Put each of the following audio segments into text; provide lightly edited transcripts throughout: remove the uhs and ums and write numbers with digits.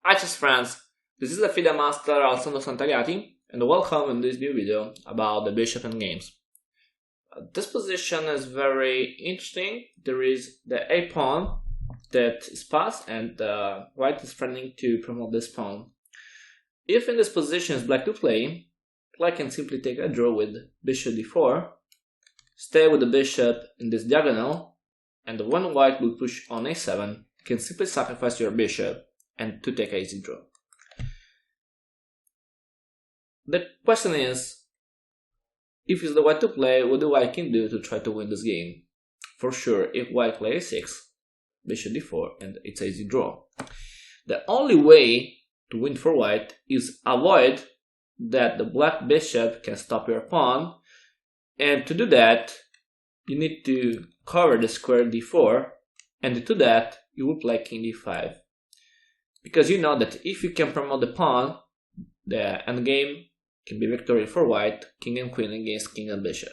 Hi chess friends, this is the FIDE master Alessandro Santagati and welcome in this new video about the bishop endgames. This position is very interesting. There is the a pawn that is passed and white is threatening to promote this pawn. If in this position is black to play, black can simply take a draw with bishop d4, stay with the bishop in this diagonal, and when white will push on a7, you can simply sacrifice your bishop and to take an easy draw. The question is, if it's the white to play, what the white can do to try to win this game? For sure, if white plays a6, bishop d4, and it's an easy draw. The only way to win for white is avoid that the black bishop can stop your pawn, and to do that, you need to cover the square d4, and to do that, you will play king d5. Because you know that if you can promote the pawn, the endgame can be victory for white, king and queen against king and bishop.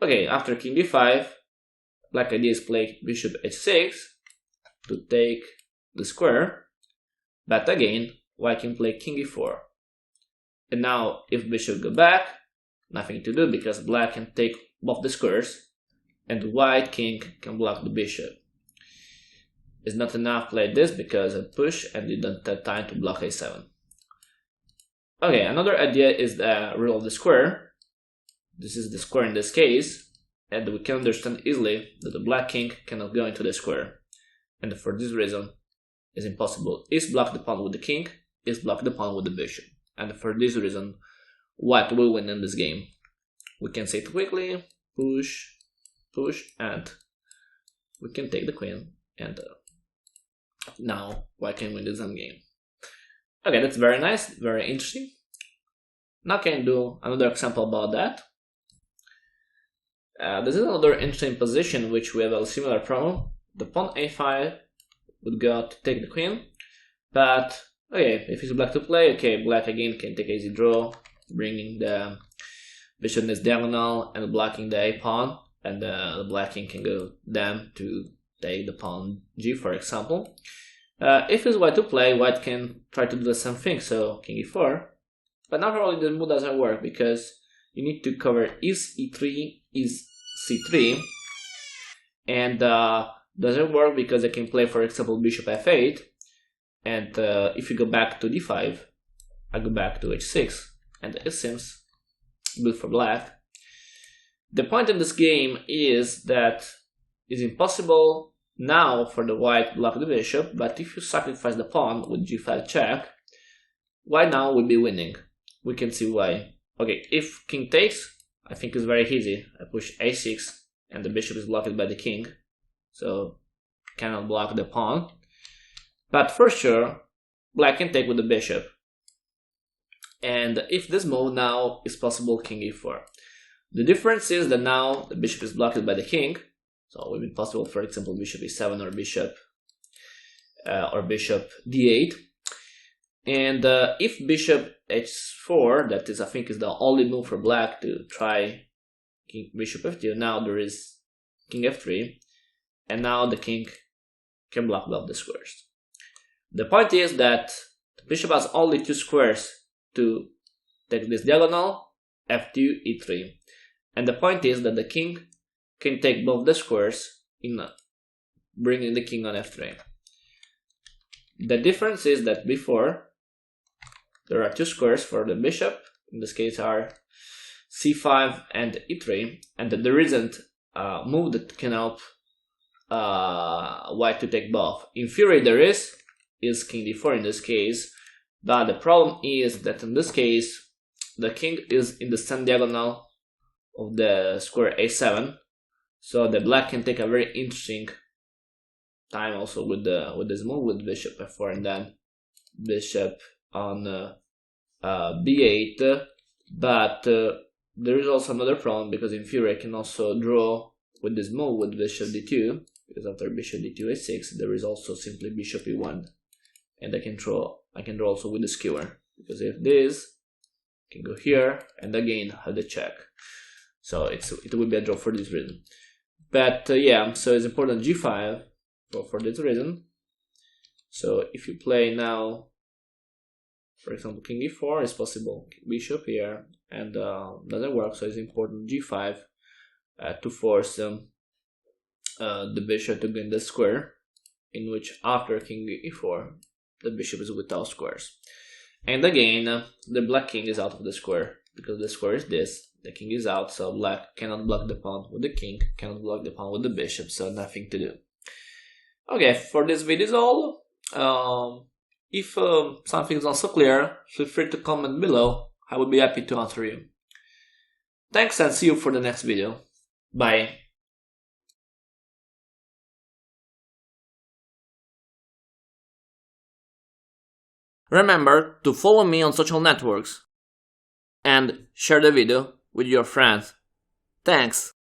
Okay, after king d5, black idea is play bishop h6 to take the square, but again, white can play king e4. And now, if bishop go back, nothing to do because black can take both the squares, and white king can block the bishop. It's not enough play this because I push and you don't have time to block a7. Okay, another idea is the rule of the square. This is the square in this case, and we can understand easily that the black king cannot go into the square. And for this reason, it's impossible. Is block the pawn with the king, is block the pawn with the bishop. And for this reason, white will win in this game. We can say it quickly, push, push, and we can take the queen, and now white can win this endgame. Okay, that's very nice, very interesting. Now can do another example about that. This is another interesting position which we have a similar problem. The pawn a5 would go to take the queen, but okay, if it's black to play, okay, black again can take easy draw, bringing the bishop in this diagonal and blocking the a pawn, and the black king can go down to take the pawn g, for example. If it's white to play, white can try to do the same thing, so king e4. But naturally the move doesn't work because you need to cover is e3, is c3, and doesn't work because I can play, for example, bishop f8, and if you go back to d5, I go back to h6, and it seems good for black. The point in this game is that it's impossible now for the white block the bishop, but if you sacrifice the pawn with g5 check, white now will be winning. We can see why. Okay, if king takes, I think it's very easy. I push a6 and the bishop is blocked by the king, so cannot block the pawn. But for sure, black can take with the bishop. And if this move now is possible, king e4. The difference is that now the bishop is blocked by the king, so it would be possible, for example, bishop e7 or bishop d8. And if bishop h4, that is, I think, is the only move for black to try bishop f2. Now there is king f3, and now the king can block both the squares. The point is that the bishop has only two squares to take this diagonal, f2, e3. And the point is that the king can take both the squares in bringing the king on f3. The difference is that before, there are two squares for the bishop, in this case are c5 and e3, and there isn't a move that can help white to take both. In theory there is king d4 in this case, but the problem is that in this case, the king is in the same diagonal of the square a7, so the black can take a very interesting time also with this move with bishop f4 and then bishop on b8. But there is also another problem because in theory I can also draw with this move with bishop d2, because after bishop d2 a6 there is also simply bishop e1, and I can draw also with the skewer, because if this can go here and again have the check, so it will be a draw for this reason. But yeah, so it's important g5 for this reason. So if you play now, for example, king e4, it's possible bishop here, and doesn't work, so it's important g5 to force the bishop to gain the square, in which after king e4, the bishop is without squares. And again, the black king is out of the square, because the square is this, the king is out, so black cannot block the pawn with the king, cannot block the pawn with the bishop, so nothing to do. Okay, for this video is all. If something is not so clear, feel free to comment below, I would be happy to answer you. Thanks and see you for the next video. Bye. Remember to follow me on social networks and share the video with your friends. Thanks!